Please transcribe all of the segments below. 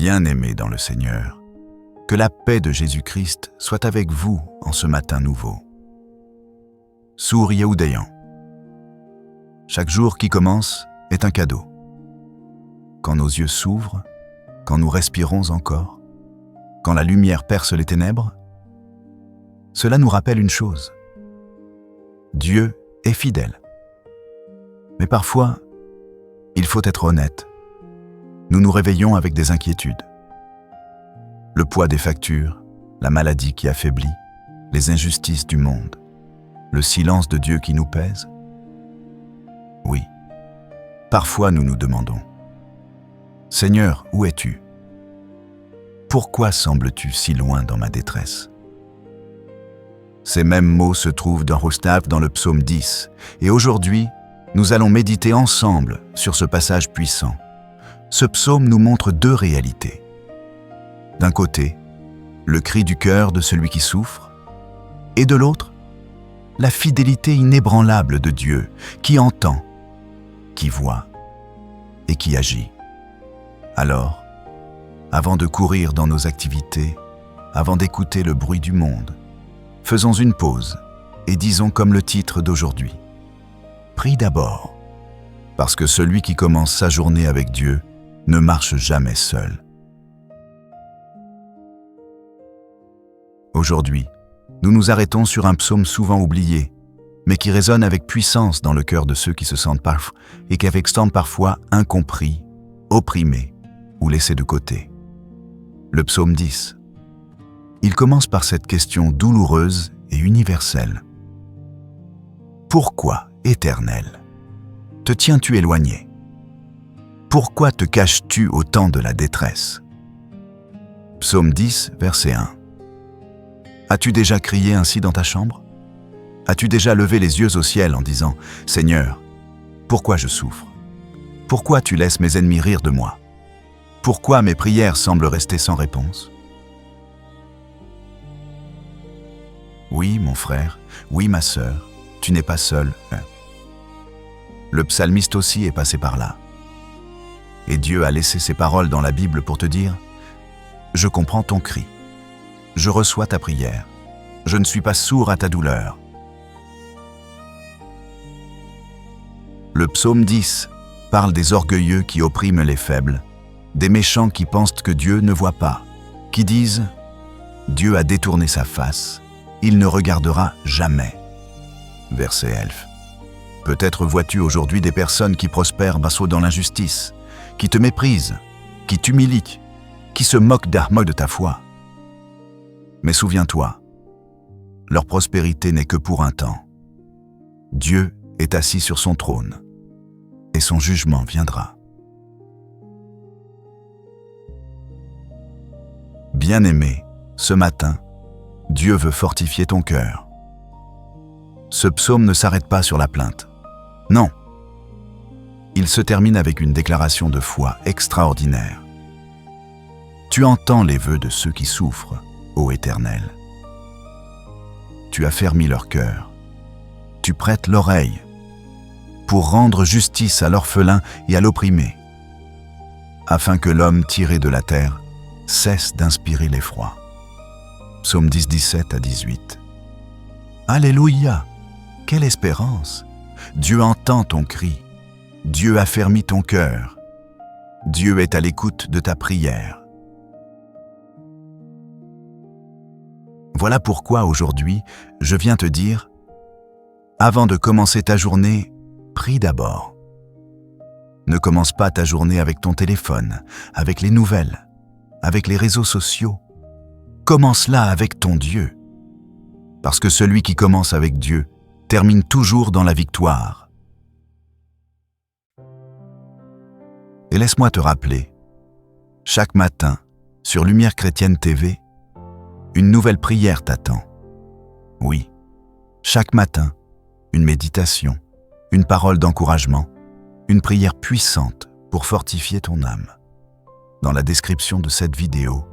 Bien-aimés dans le Seigneur, que la paix de Jésus-Christ soit avec vous en ce matin nouveau. Sour Yehudayan. Chaque jour qui commence est un cadeau. Quand nos yeux s'ouvrent, quand nous respirons encore, quand la lumière perce les ténèbres, cela nous rappelle une chose. Dieu est fidèle. Mais parfois, il faut être honnête. Nous nous réveillons avec des inquiétudes. Le poids des factures, la maladie qui affaiblit, les injustices du monde, le silence de Dieu qui nous pèse. Oui, parfois nous nous demandons, « Seigneur, où es-tu? Pourquoi sembles-tu si loin dans ma détresse ?» Ces mêmes mots se trouvent dans Rostaf dans le psaume 10, et aujourd'hui, nous allons méditer ensemble sur ce passage puissant. Ce psaume nous montre deux réalités. D'un côté, le cri du cœur de celui qui souffre, et de l'autre, la fidélité inébranlable de Dieu qui entend, qui voit et qui agit. Alors, avant de courir dans nos activités, avant d'écouter le bruit du monde, faisons une pause et disons comme le titre d'aujourd'hui, « Prie d'abord », parce que celui qui commence sa journée avec Dieu ne marche jamais seul. Aujourd'hui, nous nous arrêtons sur un psaume souvent oublié, mais qui résonne avec puissance dans le cœur de ceux qui se sentent parfois incompris, opprimés ou laissés de côté. Le psaume 10. Il commence par cette question douloureuse et universelle. Pourquoi, Éternel, te tiens-tu éloigné? Pourquoi te caches-tu au temps de la détresse? Psaume 10, verset 1. As-tu déjà crié ainsi dans ta chambre? As-tu déjà levé les yeux au ciel en disant « Seigneur, pourquoi je souffre? Pourquoi tu laisses mes ennemis rire de moi? Pourquoi mes prières semblent rester sans réponse ?» Oui, mon frère, oui, ma sœur, tu n'es pas seul. Le psalmiste aussi est passé par là. Et Dieu a laissé ses paroles dans la Bible pour te dire « Je comprends ton cri. Je reçois ta prière. Je ne suis pas sourd à ta douleur. » Le psaume 10 parle des orgueilleux qui oppriment les faibles, des méchants qui pensent que Dieu ne voit pas, qui disent « Dieu a détourné sa face, il ne regardera jamais. » Verset 11. Peut-être vois-tu aujourd'hui des personnes qui prospèrent dans l'injustice, qui te méprisent, qui t'humilient, qui se moquent de ta foi. Mais souviens-toi, leur prospérité n'est que pour un temps. Dieu est assis sur son trône, et son jugement viendra. Bien-aimé, ce matin, Dieu veut fortifier ton cœur. Ce psaume ne s'arrête pas sur la plainte. Non. Il se termine avec une déclaration de foi extraordinaire. Tu entends les vœux de ceux qui souffrent, ô Éternel. Tu affermis leur cœur. Tu prêtes l'oreille pour rendre justice à l'orphelin et à l'opprimé, afin que l'homme tiré de la terre cesse d'inspirer l'effroi. Psaume 10, 17 à 18. Alléluia! Quelle espérance! Dieu entend ton cri. Dieu affermit ton cœur. Dieu est à l'écoute de ta prière. Voilà pourquoi aujourd'hui, je viens te dire, avant de commencer ta journée, prie d'abord. Ne commence pas ta journée avec ton téléphone, avec les nouvelles, avec les réseaux sociaux. Commence-la avec ton Dieu. Parce que celui qui commence avec Dieu termine toujours dans la victoire. Et laisse-moi te rappeler, chaque matin, sur Lumière Chrétienne TV, une nouvelle prière t'attend. Oui, chaque matin, une méditation, une parole d'encouragement, une prière puissante pour fortifier ton âme. Dans la description de cette vidéo,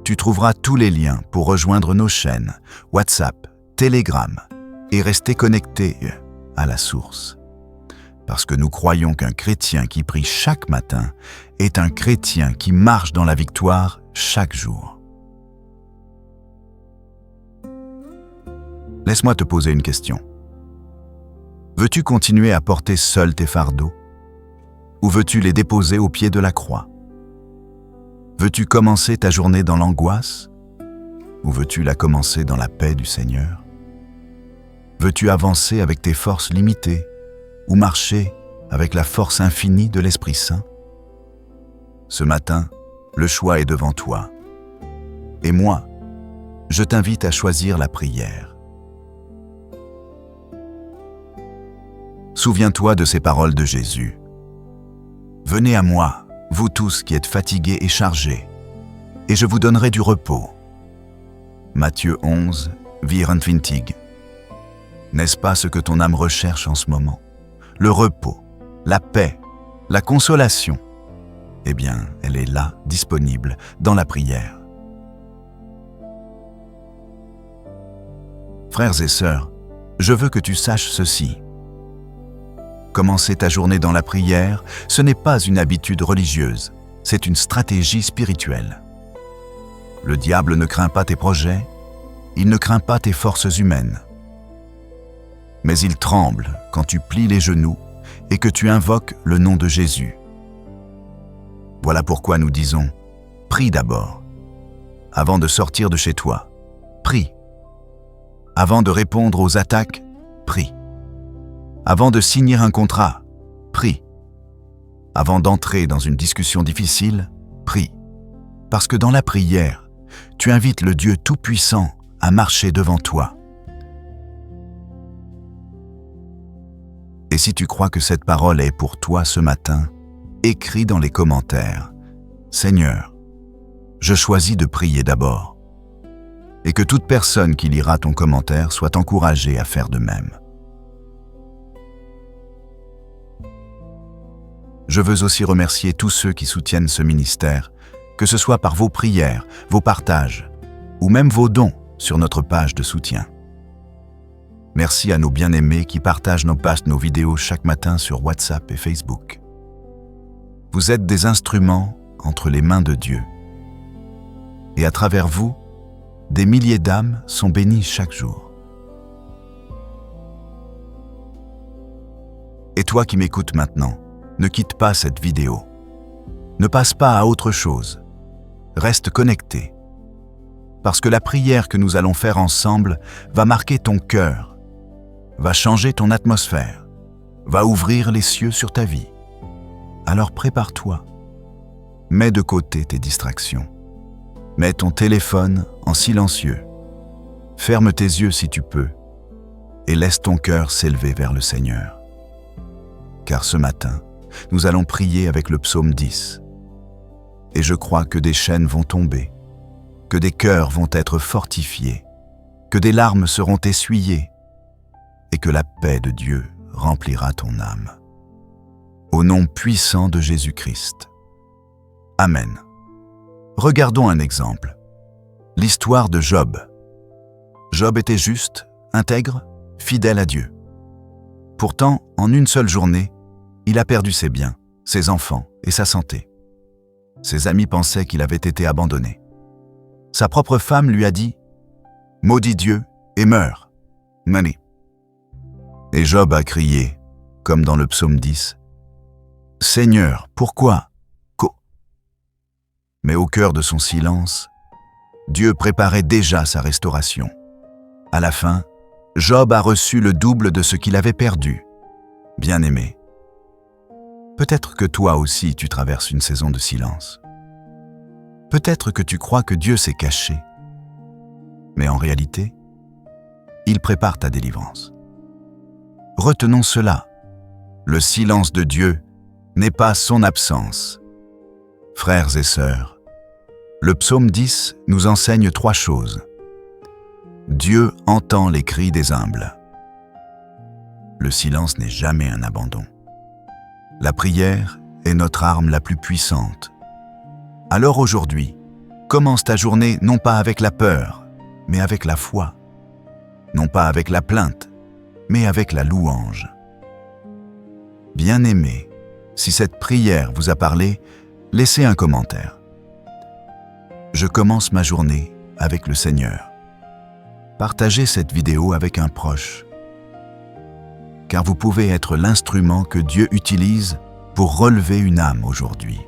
tu trouveras tous les liens pour rejoindre nos chaînes WhatsApp, Telegram et rester connecté à la source. parce que nous croyons qu'un chrétien qui prie chaque matin est un chrétien qui marche dans la victoire chaque jour. Laisse-moi te poser une question. Veux-tu continuer à porter seul tes fardeaux? Ou veux-tu les déposer au pied de la croix? Veux-tu commencer ta journée dans l'angoisse? Ou veux-tu la commencer dans la paix du Seigneur? Veux-tu avancer avec tes forces limitées? Ou marcher avec la force infinie de l'Esprit Saint? Ce matin, le choix est devant toi. Et moi, je t'invite à choisir la prière. Souviens-toi de ces paroles de Jésus. « Venez à moi, vous tous qui êtes fatigués et chargés, et je vous donnerai du repos. » Matthieu 11, 24. N'est-ce pas ce que ton âme recherche en ce moment? Le repos, la paix, la consolation. Eh bien, elle est là, disponible, dans la prière. Frères et sœurs, je veux que tu saches ceci. Commencer ta journée dans la prière, ce n'est pas une habitude religieuse, c'est une stratégie spirituelle. Le diable ne craint pas tes projets, il ne craint pas tes forces humaines. Mais il tremble quand tu plies les genoux et que tu invoques le nom de Jésus. Voilà pourquoi nous disons, prie d'abord. Avant de sortir de chez toi, prie. Avant de répondre aux attaques, prie. Avant de signer un contrat, prie. Avant d'entrer dans une discussion difficile, prie. Parce que dans la prière, tu invites le Dieu Tout-Puissant à marcher devant toi. Et si tu crois que cette parole est pour toi ce matin, écris dans les commentaires « Seigneur, je choisis de prier d'abord » et que toute personne qui lira ton commentaire soit encouragée à faire de même. Je veux aussi remercier tous ceux qui soutiennent ce ministère, que ce soit par vos prières, vos partages ou même vos dons sur notre page de soutien. Merci à nos bien-aimés qui partagent nos vidéos chaque matin sur WhatsApp et Facebook. Vous êtes des instruments entre les mains de Dieu. Et à travers vous, des milliers d'âmes sont bénies chaque jour. Et toi qui m'écoutes maintenant, ne quitte pas cette vidéo. Ne passe pas à autre chose. Reste connecté. Parce que la prière que nous allons faire ensemble va marquer ton cœur, va changer ton atmosphère, va ouvrir les cieux sur ta vie. Alors prépare-toi. Mets de côté tes distractions. Mets ton téléphone en silencieux. Ferme tes yeux si tu peux et laisse ton cœur s'élever vers le Seigneur. Car ce matin, nous allons prier avec le psaume 10. Et je crois que des chaînes vont tomber, que des cœurs vont être fortifiés, que des larmes seront essuyées et que la paix de Dieu remplira ton âme. Au nom puissant de Jésus-Christ. Amen. Regardons un exemple. L'histoire de Job. Job était juste, intègre, fidèle à Dieu. Pourtant, en une seule journée, il a perdu ses biens, ses enfants et sa santé. Ses amis pensaient qu'il avait été abandonné. Sa propre femme lui a dit « Maudis Dieu et meurs, Mani ». Et Job a crié, comme dans le psaume 10, « Seigneur, pourquoi ? Mais au cœur de son silence, Dieu préparait déjà sa restauration. À la fin, Job a reçu le double de ce qu'il avait perdu. Bien-aimé, peut-être que toi aussi tu traverses une saison de silence. Peut-être que tu crois que Dieu s'est caché. Mais en réalité, il prépare ta délivrance. Retenons cela. Le silence de Dieu n'est pas son absence. Frères et sœurs, le psaume 10 nous enseigne 3 choses. Dieu entend les cris des humbles. Le silence n'est jamais un abandon. La prière est notre arme la plus puissante. Alors aujourd'hui, commence ta journée non pas avec la peur, mais avec la foi. Non pas avec la plainte, mais avec la louange. Bien-aimés, si cette prière vous a parlé, laissez un commentaire. Je commence ma journée avec le Seigneur. Partagez cette vidéo avec un proche, car vous pouvez être l'instrument que Dieu utilise pour relever une âme aujourd'hui.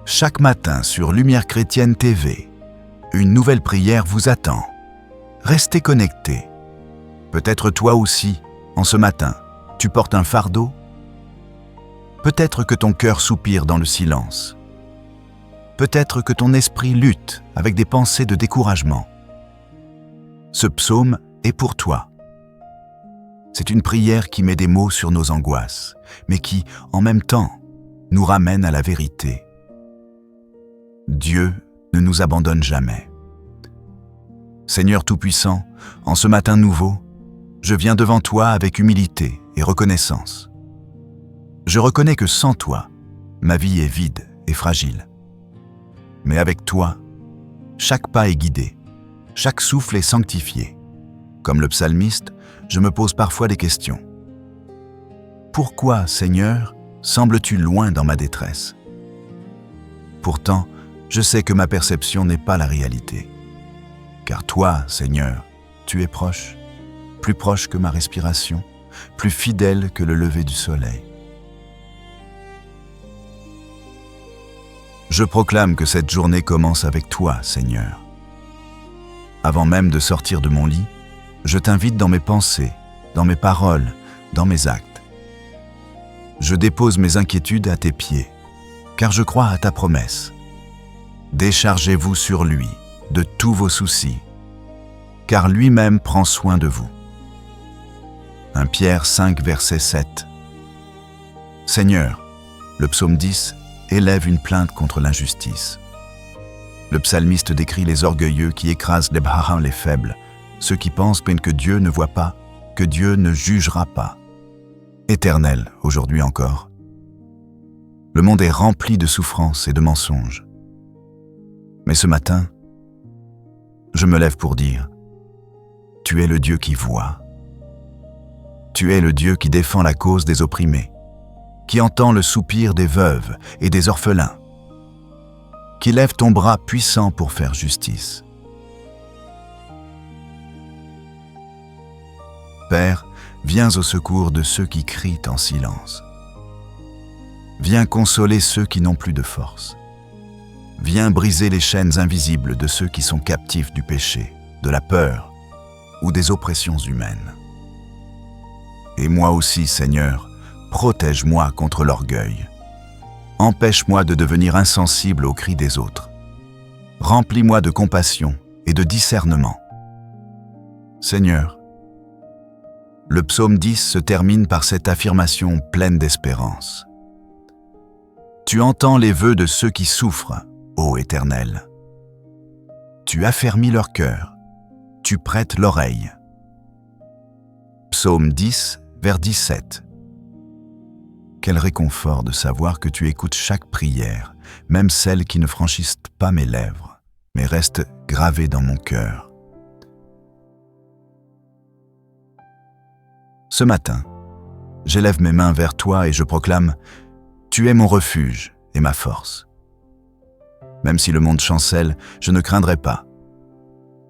Chaque matin sur Lumière Chrétienne TV, une nouvelle prière vous attend. Restez connectés. Peut-être toi aussi, en ce matin, tu portes un fardeau. Peut-être que ton cœur soupire dans le silence. Peut-être que ton esprit lutte avec des pensées de découragement. Ce psaume est pour toi. C'est une prière qui met des mots sur nos angoisses, mais qui, en même temps, nous ramène à la vérité. Dieu ne nous abandonne jamais. Seigneur Tout-Puissant, en ce matin nouveau, je viens devant toi avec humilité et reconnaissance. Je reconnais que sans toi, ma vie est vide et fragile. Mais avec toi, chaque pas est guidé, chaque souffle est sanctifié. Comme le psalmiste, je me pose parfois des questions. Pourquoi, Seigneur, sembles-tu loin dans ma détresse? Pourtant, je sais que ma perception n'est pas la réalité. Car toi, Seigneur, tu es proche, plus proche que ma respiration, plus fidèle que le lever du soleil. Je proclame que cette journée commence avec toi, Seigneur. Avant même de sortir de mon lit, je t'invite dans mes pensées, dans mes paroles, dans mes actes. Je dépose mes inquiétudes à tes pieds, car je crois à ta promesse. Déchargez-vous sur lui de tous vos soucis, car lui-même prend soin de vous. 1 Pierre 5, verset 7. Seigneur, le psaume 10 élève une plainte contre l'injustice. Le psalmiste décrit les orgueilleux qui écrasent les faibles, ceux qui pensent que Dieu ne voit pas, que Dieu ne jugera pas. Éternel, aujourd'hui encore. Le monde est rempli de souffrances et de mensonges. Mais ce matin, je me lève pour dire, tu es le Dieu qui voit. Tu es le Dieu qui défend la cause des opprimés, qui entend le soupir des veuves et des orphelins, qui lève ton bras puissant pour faire justice. Père, viens au secours de ceux qui crient en silence. Viens consoler ceux qui n'ont plus de force. Viens briser les chaînes invisibles de ceux qui sont captifs du péché, de la peur ou des oppressions humaines. Et moi aussi, Seigneur, protège-moi contre l'orgueil. Empêche-moi de devenir insensible aux cris des autres. Remplis-moi de compassion et de discernement. Seigneur, le psaume 10 se termine par cette affirmation pleine d'espérance. Tu entends les vœux de ceux qui souffrent, ô Éternel. Tu affermis leur cœur, tu prêtes l'oreille. Psaume 10, vers 17. Quel réconfort de savoir que tu écoutes chaque prière, même celles qui ne franchissent pas mes lèvres, mais restent gravées dans mon cœur. Ce matin, j'élève mes mains vers toi et je proclame « Tu es mon refuge et ma force ». Même si le monde chancelle, je ne craindrai pas.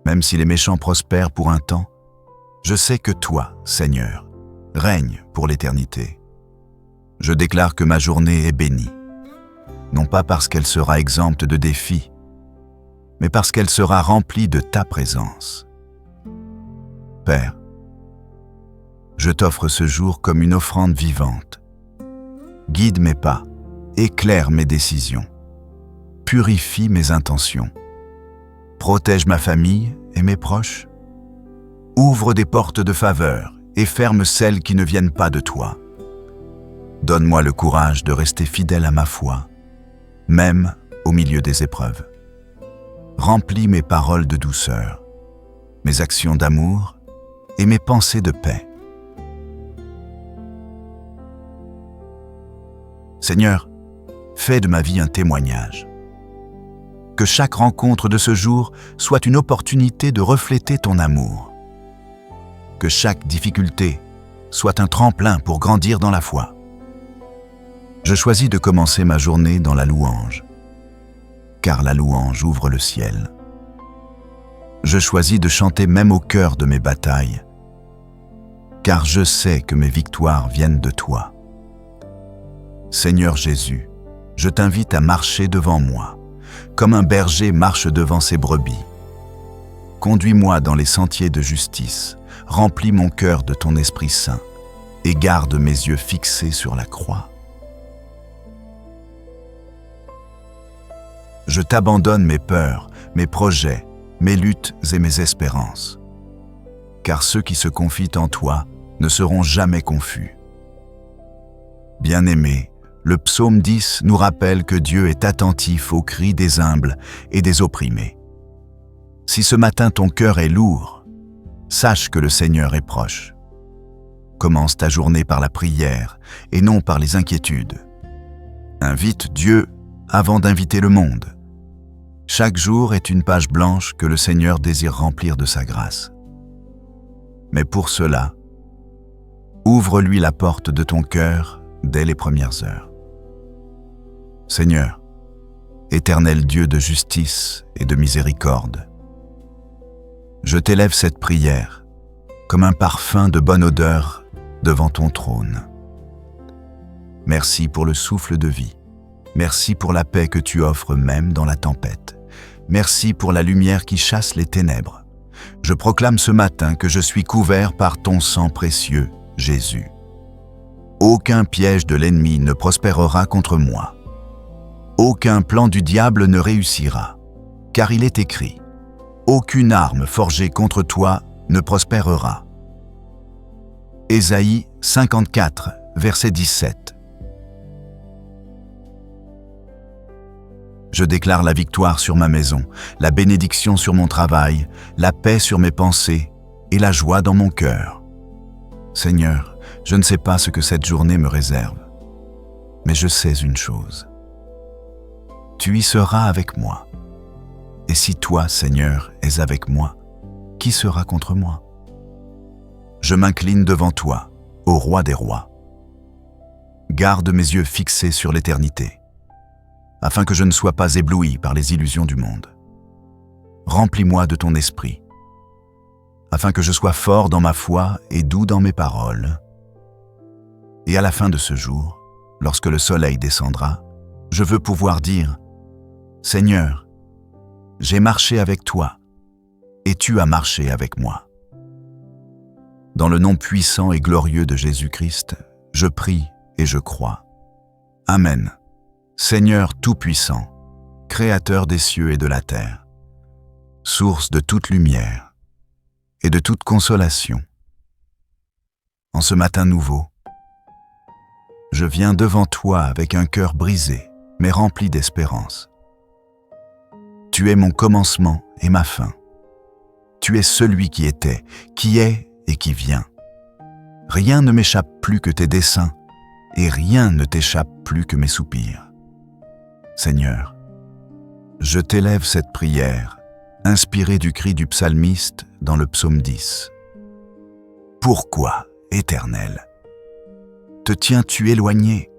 Même si les méchants prospèrent pour un temps, je sais que toi, Seigneur, règnes pour l'éternité. Je déclare que ma journée est bénie, non pas parce qu'elle sera exempte de défis, mais parce qu'elle sera remplie de ta présence. Père, je t'offre ce jour comme une offrande vivante. Guide mes pas, éclaire mes décisions, purifie mes intentions, protège ma famille et mes proches, ouvre des portes de faveur et ferme celles qui ne viennent pas de toi. Donne-moi le courage de rester fidèle à ma foi, même au milieu des épreuves. Remplis mes paroles de douceur, mes actions d'amour et mes pensées de paix. Seigneur, fais de ma vie un témoignage. Que chaque rencontre de ce jour soit une opportunité de refléter ton amour. Que chaque difficulté soit un tremplin pour grandir dans la foi. Je choisis de commencer ma journée dans la louange, car la louange ouvre le ciel. Je choisis de chanter même au cœur de mes batailles, car je sais que mes victoires viennent de toi. Seigneur Jésus, je t'invite à marcher devant moi, comme un berger marche devant ses brebis. Conduis-moi dans les sentiers de justice, remplis mon cœur de ton Esprit Saint et garde mes yeux fixés sur la croix. Je t'abandonne mes peurs, mes projets, mes luttes et mes espérances, car ceux qui se confient en toi ne seront jamais confus. Bien-aimé, le psaume 10 nous rappelle que Dieu est attentif aux cris des humbles et des opprimés. Si ce matin ton cœur est lourd, sache que le Seigneur est proche. Commence ta journée par la prière et non par les inquiétudes. Invite Dieu avant d'inviter le monde. Chaque jour est une page blanche que le Seigneur désire remplir de sa grâce. Mais pour cela, ouvre-lui la porte de ton cœur dès les premières heures. Seigneur, éternel Dieu de justice et de miséricorde, je t'élève cette prière comme un parfum de bonne odeur devant ton trône. Merci pour le souffle de vie. Merci pour la paix que tu offres même dans la tempête. Merci pour la lumière qui chasse les ténèbres. Je proclame ce matin que je suis couvert par ton sang précieux, Jésus. Aucun piège de l'ennemi ne prospérera contre moi. Aucun plan du diable ne réussira, car il est écrit : aucune arme forgée contre toi ne prospérera. Ésaïe 54, verset 17. Je déclare la victoire sur ma maison, la bénédiction sur mon travail, la paix sur mes pensées et la joie dans mon cœur. Seigneur, je ne sais pas ce que cette journée me réserve, mais je sais une chose. Tu y seras avec moi. Et si toi, Seigneur, es avec moi, qui sera contre moi? Je m'incline devant toi, ô Roi des rois. Garde mes yeux fixés sur l'éternité, afin que je ne sois pas ébloui par les illusions du monde. Remplis-moi de ton esprit, afin que je sois fort dans ma foi et doux dans mes paroles. Et à la fin de ce jour, lorsque le soleil descendra, je veux pouvoir dire : Seigneur, j'ai marché avec toi, et tu as marché avec moi. Dans le nom puissant et glorieux de Jésus-Christ, je prie et je crois. Amen. Seigneur Tout-Puissant, Créateur des cieux et de la terre, source de toute lumière et de toute consolation. En ce matin nouveau, je viens devant toi avec un cœur brisé, mais rempli d'espérance. Tu es mon commencement et ma fin. Tu es celui qui était, qui est et qui vient. Rien ne m'échappe plus que tes desseins, et rien ne t'échappe plus que mes soupirs. Seigneur, je t'élève cette prière, inspirée du cri du psalmiste dans le psaume 10. Pourquoi, Éternel, te tiens-tu éloigné?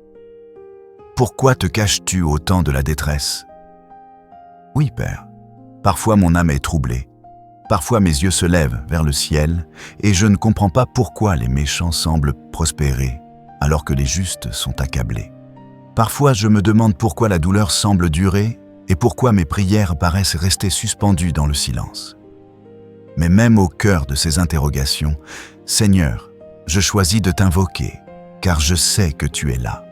Pourquoi te caches-tu au temps de la détresse? Oui, Père, parfois mon âme est troublée, parfois mes yeux se lèvent vers le ciel, et je ne comprends pas pourquoi les méchants semblent prospérer, alors que les justes sont accablés. Parfois, je me demande pourquoi la douleur semble durer et pourquoi mes prières paraissent rester suspendues dans le silence. Mais même au cœur de ces interrogations, Seigneur, je choisis de t'invoquer, car je sais que tu es là.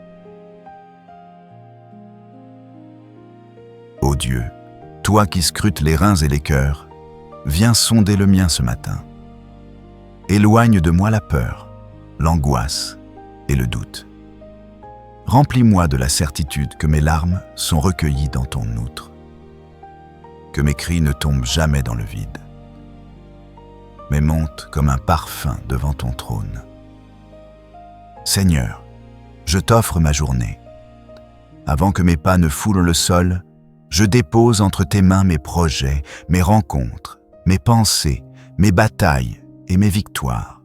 Ô Dieu, toi qui scrutes les reins et les cœurs, viens sonder le mien ce matin. Éloigne de moi la peur, l'angoisse et le doute. Remplis-moi de la certitude que mes larmes sont recueillies dans ton outre, que mes cris ne tombent jamais dans le vide, mais montent comme un parfum devant ton trône. Seigneur, je t'offre ma journée. Avant que mes pas ne foulent le sol, je dépose entre tes mains mes projets, mes rencontres, mes pensées, mes batailles et mes victoires.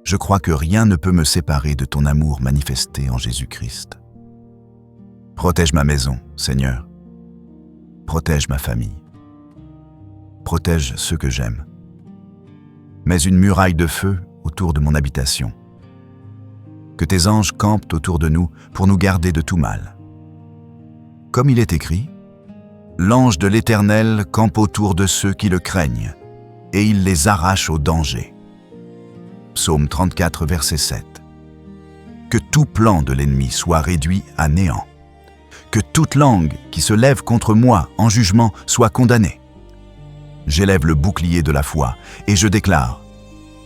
je crois que rien ne peut me séparer de ton amour manifesté en Jésus-Christ. Protège ma maison, Seigneur. Protège ma famille. Protège ceux que j'aime. Mets une muraille de feu autour de mon habitation. Que tes anges campent autour de nous pour nous garder de tout mal. Comme il est écrit, l'ange de l'Éternel campe autour de ceux qui le craignent, et il les arrache au danger. Psaume 34, verset 7. Que tout plan de l'ennemi soit réduit à néant. Que toute langue qui se lève contre moi en jugement soit condamnée. J'élève le bouclier de la foi et je déclare :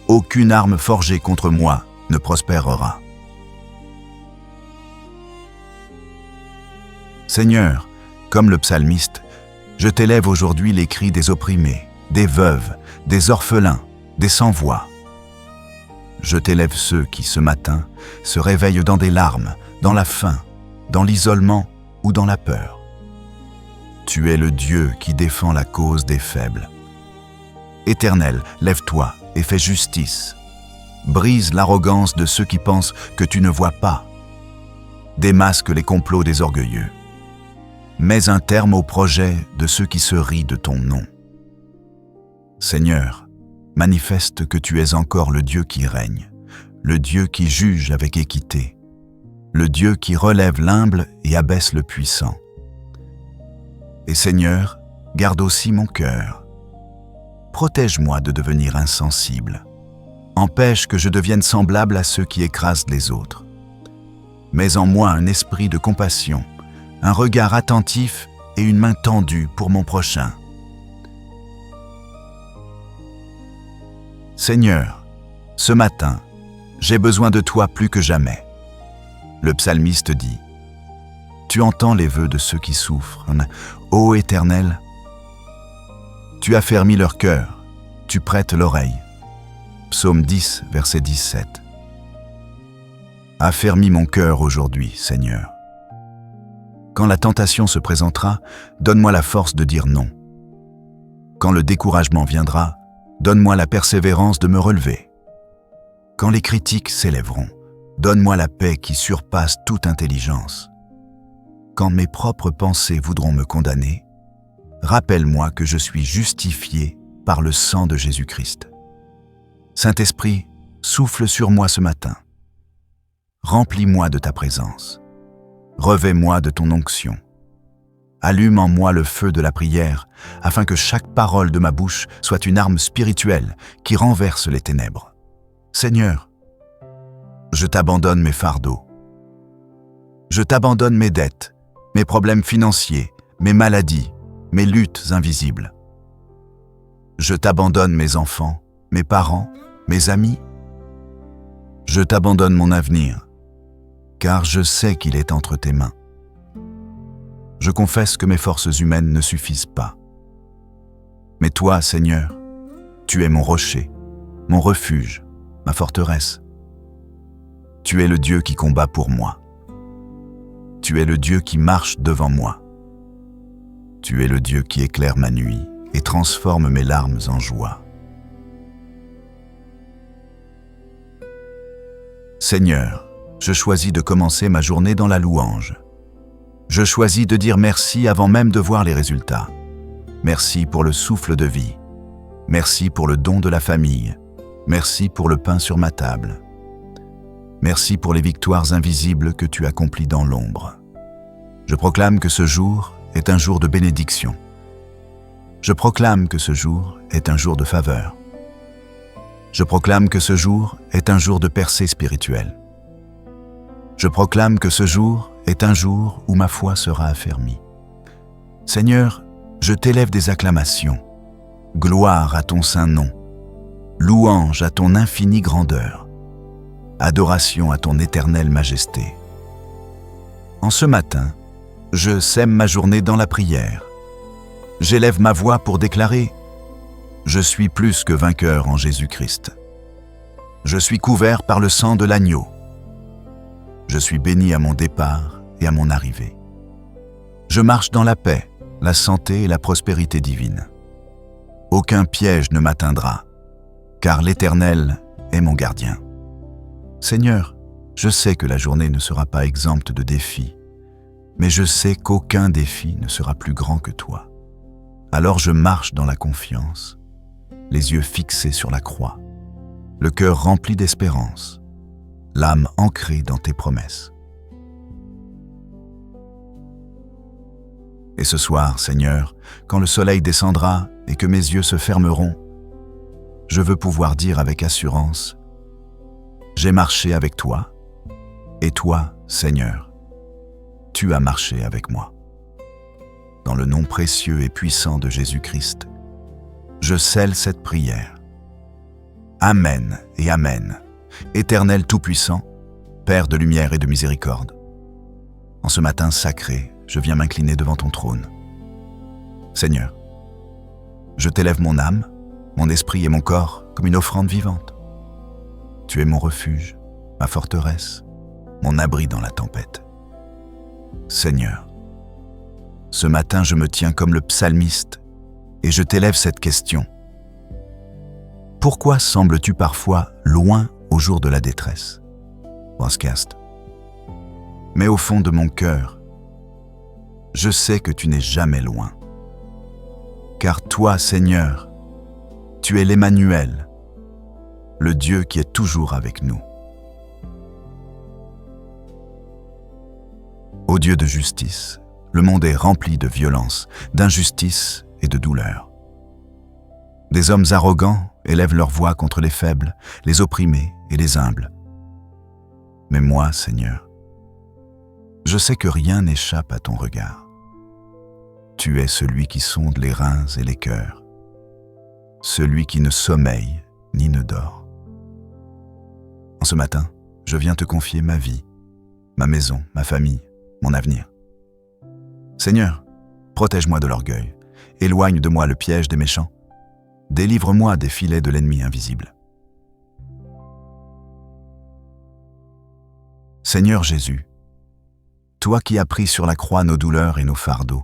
aucune arme forgée contre moi ne prospérera. Seigneur, comme le psalmiste, je t'élève aujourd'hui les cris des opprimés, des veuves, des orphelins, des sans-voix. Je t'élève ceux qui, ce matin, se réveillent dans des larmes, dans la faim, dans l'isolement ou dans la peur. Tu es le Dieu qui défend la cause des faibles. Éternel, lève-toi et fais justice. Brise l'arrogance de ceux qui pensent que tu ne vois pas. Démasque les complots des orgueilleux. Mets un terme aux projets de ceux qui se rient de ton nom. Seigneur, manifeste que tu es encore le Dieu qui règne, le Dieu qui juge avec équité, le Dieu qui relève l'humble et abaisse le puissant. Et Seigneur, garde aussi mon cœur. Protège-moi de devenir insensible. Empêche que je devienne semblable à ceux qui écrasent les autres. Mets en moi un esprit de compassion, un regard attentif et une main tendue pour mon prochain. Seigneur, ce matin, j'ai besoin de toi plus que jamais. Le psalmiste dit : tu entends les vœux de ceux qui souffrent. Ô Éternel, tu affermis leur cœur, tu prêtes l'oreille. Psaume 10, verset 17. Affermis mon cœur aujourd'hui, Seigneur. Quand la tentation se présentera, donne-moi la force de dire non. Quand le découragement viendra, donne-moi la persévérance de me relever. Quand les critiques s'élèveront, donne-moi la paix qui surpasse toute intelligence. Quand mes propres pensées voudront me condamner, rappelle-moi que je suis justifié par le sang de Jésus-Christ. Saint-Esprit, souffle sur moi ce matin. Remplis-moi de ta présence. Revêts-moi de ton onction. Allume en moi le feu de la prière, afin que chaque parole de ma bouche soit une arme spirituelle qui renverse les ténèbres. Seigneur, je t'abandonne mes fardeaux. Je t'abandonne mes dettes, mes problèmes financiers, mes maladies, mes luttes invisibles. Je t'abandonne mes enfants, mes parents, mes amis. Je t'abandonne mon avenir, car je sais qu'il est entre tes mains. Je confesse que mes forces humaines ne suffisent pas. Mais toi, Seigneur, tu es mon rocher, mon refuge, ma forteresse. Tu es le Dieu qui combat pour moi. Tu es le Dieu qui marche devant moi. Tu es le Dieu qui éclaire ma nuit et transforme mes larmes en joie. Seigneur, je choisis de commencer ma journée dans la louange. Je choisis de dire merci avant même de voir les résultats. Merci pour le souffle de vie. Merci pour le don de la famille. Merci pour le pain sur ma table. Merci pour les victoires invisibles que tu accomplis dans l'ombre. Je proclame que ce jour est un jour de bénédiction. Je proclame que ce jour est un jour de faveur. Je proclame que ce jour est un jour de percée spirituelle. Je proclame que ce jour est un jour où ma foi sera affermie. Seigneur, je t'élève des acclamations. Gloire à ton saint nom. Louange à ton infinie grandeur. Adoration à ton éternelle majesté. En ce matin, je sème ma journée dans la prière. J'élève ma voix pour déclarer : je suis plus que vainqueur en Jésus-Christ. Je suis couvert par le sang de l'agneau. Je suis béni à mon départ et à mon arrivée. Je marche dans la paix, la santé et la prospérité divine. Aucun piège ne m'atteindra, car l'Éternel est mon gardien. Seigneur, je sais que la journée ne sera pas exempte de défis, mais je sais qu'aucun défi ne sera plus grand que toi. Alors je marche dans la confiance, les yeux fixés sur la croix, le cœur rempli d'espérance, l'âme ancrée dans tes promesses. Et ce soir, Seigneur, quand le soleil descendra et que mes yeux se fermeront, je veux pouvoir dire avec assurance: j'ai marché avec toi, et toi, Seigneur, tu as marché avec moi. Dans le nom précieux et puissant de Jésus-Christ, je scelle cette prière. Amen et Amen. Éternel Tout-Puissant, Père de lumière et de miséricorde, en ce matin sacré, je viens m'incliner devant ton trône. Seigneur, je t'élève mon âme, mon esprit et mon corps comme une offrande vivante. Tu es mon refuge, ma forteresse, mon abri dans la tempête. Seigneur, ce matin je me tiens comme le psalmiste et je t'élève cette question. Pourquoi sembles-tu parfois loin au jour de la détresse? Podcast. Mais au fond de mon cœur, je sais que tu n'es jamais loin. Car toi, Seigneur, tu es l'Emmanuel, le Dieu qui est toujours avec nous. Ô Dieu de justice, le monde est rempli de violence, d'injustice et de douleur. Des hommes arrogants élèvent leur voix contre les faibles, les opprimés et les humbles. Mais moi, Seigneur, je sais que rien n'échappe à ton regard. Tu es celui qui sonde les reins et les cœurs, celui qui ne sommeille ni ne dort. En ce matin, je viens te confier ma vie, ma maison, ma famille, mon avenir. Seigneur, protège-moi de l'orgueil, éloigne de moi le piège des méchants, délivre-moi des filets de l'ennemi invisible. Seigneur Jésus, toi qui as pris sur la croix nos douleurs et nos fardeaux,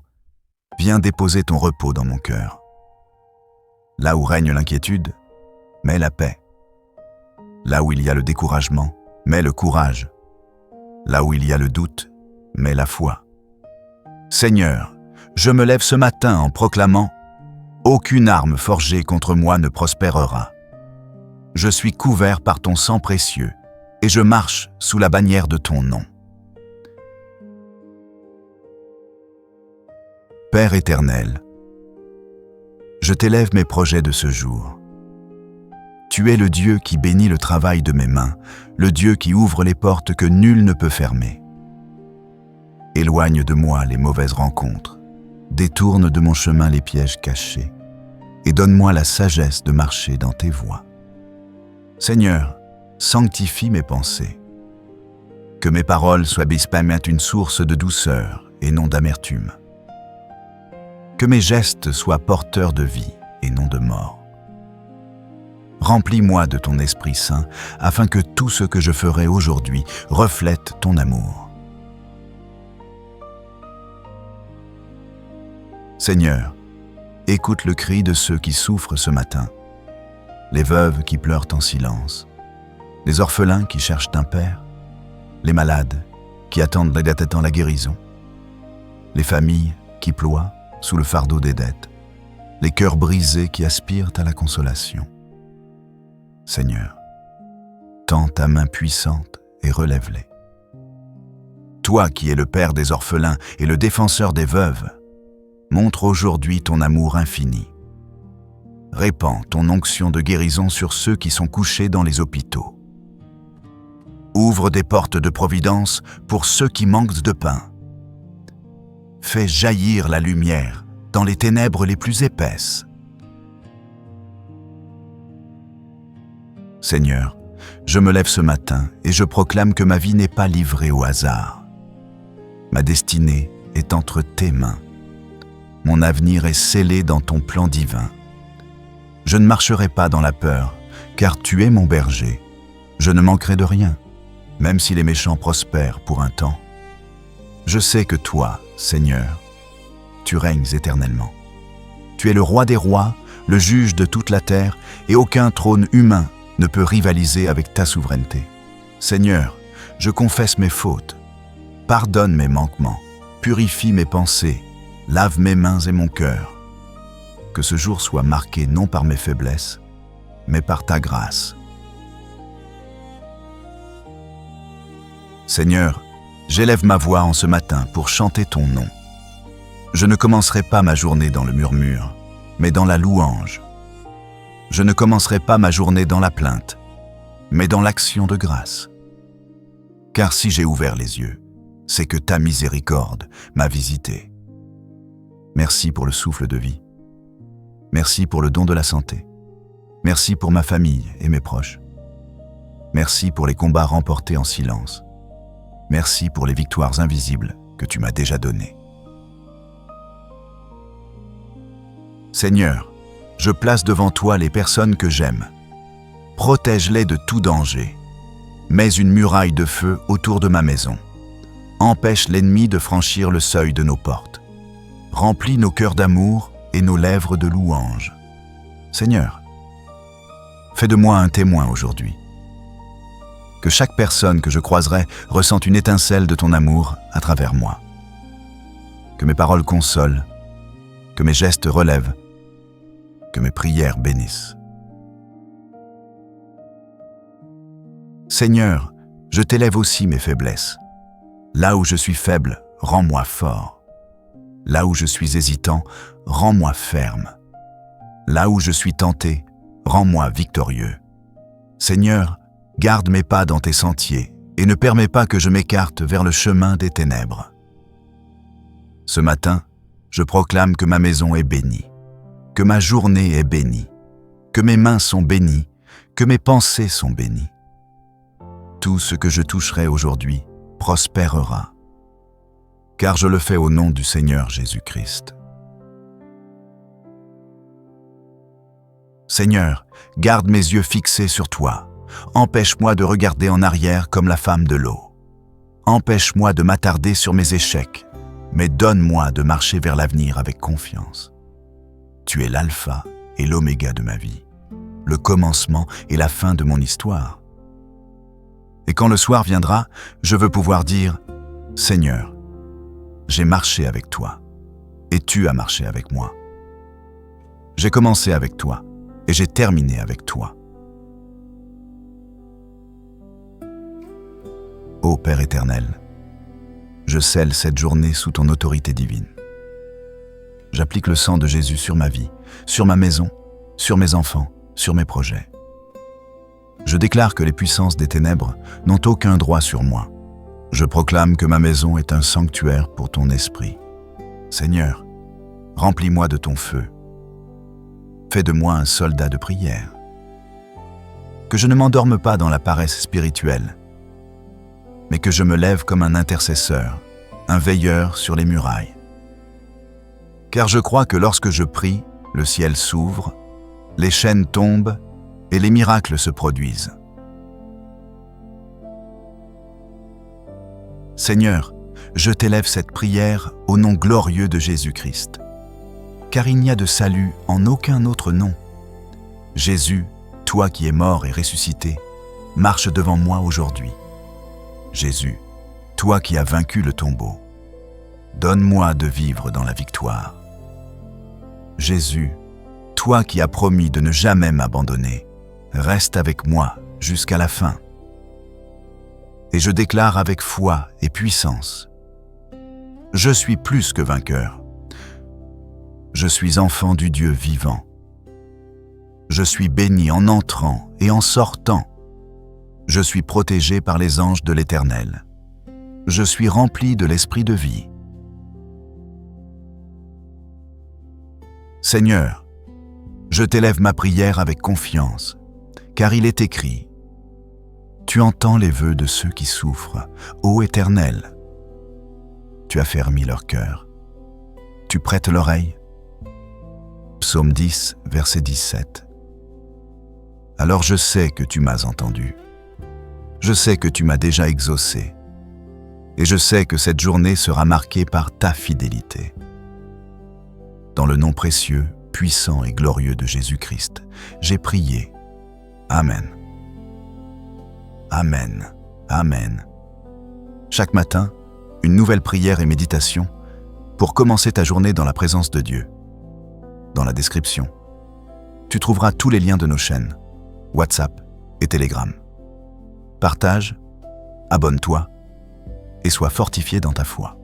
viens déposer ton repos dans mon cœur. Là où règne l'inquiétude, mets la paix. Là où il y a le découragement, mets le courage. Là où il y a le doute, mets la foi. Seigneur, je me lève ce matin en proclamant: aucune arme forgée contre moi ne prospérera. Je suis couvert par ton sang précieux et je marche sous la bannière de ton nom. Père éternel, je t'élève mes projets de ce jour. Tu es le Dieu qui bénit le travail de mes mains, le Dieu qui ouvre les portes que nul ne peut fermer. Éloigne de moi les mauvaises rencontres, détourne de mon chemin les pièges cachés, et donne-moi la sagesse de marcher dans tes voies. Seigneur, sanctifie mes pensées. Que mes paroles soient une source de douceur et non d'amertume. Que mes gestes soient porteurs de vie et non de mort. Remplis-moi de ton Esprit Saint, afin que tout ce que je ferai aujourd'hui reflète ton amour. Seigneur, écoute le cri de ceux qui souffrent ce matin, les veuves qui pleurent en silence, les orphelins qui cherchent un père, les malades qui attendent la guérison, les familles qui ploient sous le fardeau des dettes, les cœurs brisés qui aspirent à la consolation. Seigneur, tends ta main puissante et relève-les. Toi qui es le Père des orphelins et le défenseur des veuves, montre aujourd'hui ton amour infini. Répands ton onction de guérison sur ceux qui sont couchés dans les hôpitaux. Ouvre des portes de providence pour ceux qui manquent de pain. Fais jaillir la lumière dans les ténèbres les plus épaisses. Seigneur, je me lève ce matin et je proclame que ma vie n'est pas livrée au hasard. Ma destinée est entre tes mains. Mon avenir est scellé dans ton plan divin. Je ne marcherai pas dans la peur, car tu es mon berger. Je ne manquerai de rien, même si les méchants prospèrent pour un temps. Je sais que toi, Seigneur, tu règnes éternellement. Tu es le roi des rois, le juge de toute la terre, et aucun trône humain ne peut rivaliser avec ta souveraineté. Seigneur, je confesse mes fautes. Pardonne mes manquements, purifie mes pensées, lave mes mains et mon cœur. Que ce jour soit marqué non par mes faiblesses, mais par ta grâce. Seigneur, j'élève ma voix en ce matin pour chanter ton nom. Je ne commencerai pas ma journée dans le murmure, mais dans la louange. Je ne commencerai pas ma journée dans la plainte, mais dans l'action de grâce. Car si j'ai ouvert les yeux, c'est que ta miséricorde m'a visité. Merci pour le souffle de vie. Merci pour le don de la santé. Merci pour ma famille et mes proches. Merci pour les combats remportés en silence. Merci pour les victoires invisibles que tu m'as déjà données. Seigneur, je place devant toi les personnes que j'aime. Protège-les de tout danger. Mets une muraille de feu autour de ma maison. Empêche l'ennemi de franchir le seuil de nos portes. Remplis nos cœurs d'amour et nos lèvres de louange. Seigneur, fais de moi un témoin aujourd'hui. Que chaque personne que je croiserai ressente une étincelle de ton amour à travers moi. Que mes paroles consolent, que mes gestes relèvent, que mes prières bénissent. Seigneur, je t'élève aussi mes faiblesses. Là où je suis faible, rends-moi fort. Là où je suis hésitant, rends-moi ferme. Là où je suis tenté, rends-moi victorieux. Seigneur, garde mes pas dans tes sentiers et ne permets pas que je m'écarte vers le chemin des ténèbres. Ce matin, je proclame que ma maison est bénie, que ma journée est bénie, que mes mains sont bénies, que mes pensées sont bénies. Tout ce que je toucherai aujourd'hui prospérera, car je le fais au nom du Seigneur Jésus-Christ. Seigneur, garde mes yeux fixés sur toi. Empêche-moi de regarder en arrière comme la femme de l'eau. Empêche-moi de m'attarder sur mes échecs, mais donne-moi de marcher vers l'avenir avec confiance. Tu es l'alpha et l'oméga de ma vie, le commencement et la fin de mon histoire. Et quand le soir viendra, je veux pouvoir dire « Seigneur, j'ai marché avec toi, et tu as marché avec moi. J'ai commencé avec toi, et j'ai terminé avec toi. » Ô Père éternel, je scelle cette journée sous ton autorité divine. J'applique le sang de Jésus sur ma vie, sur ma maison, sur mes enfants, sur mes projets. Je déclare que les puissances des ténèbres n'ont aucun droit sur moi. Je proclame que ma maison est un sanctuaire pour ton esprit. Seigneur, remplis-moi de ton feu. Fais de moi un soldat de prière. Que je ne m'endorme pas dans la paresse spirituelle, mais que je me lève comme un intercesseur, un veilleur sur les murailles. Car je crois que lorsque je prie, le ciel s'ouvre, les chaînes tombent et les miracles se produisent. Seigneur, je t'élève cette prière au nom glorieux de Jésus-Christ, car il n'y a de salut en aucun autre nom. Jésus, toi qui es mort et ressuscité, marche devant moi aujourd'hui. Jésus, toi qui as vaincu le tombeau, donne-moi de vivre dans la victoire. Jésus, toi qui as promis de ne jamais m'abandonner, reste avec moi jusqu'à la fin. Et je déclare avec foi et puissance, je suis plus que vainqueur. Je suis enfant du Dieu vivant. Je suis béni en entrant et en sortant. Je suis protégé par les anges de l'Éternel. Je suis rempli de l'esprit de vie. Seigneur, je t'élève ma prière avec confiance, car il est écrit, « Tu entends les vœux de ceux qui souffrent, ô Éternel. Tu affermis leur cœur. Tu prêtes l'oreille. » Psaume 10, verset 17. Alors je sais que tu m'as entendu. Je sais que tu m'as déjà exaucé. Et je sais que cette journée sera marquée par ta fidélité. Dans le nom précieux, puissant et glorieux de Jésus-Christ, j'ai prié. Amen. Amen. Amen. Chaque matin, une nouvelle prière et méditation pour commencer ta journée dans la présence de Dieu. Dans la description, tu trouveras tous les liens de nos chaînes, WhatsApp et Telegram. Partage, abonne-toi et sois fortifié dans ta foi.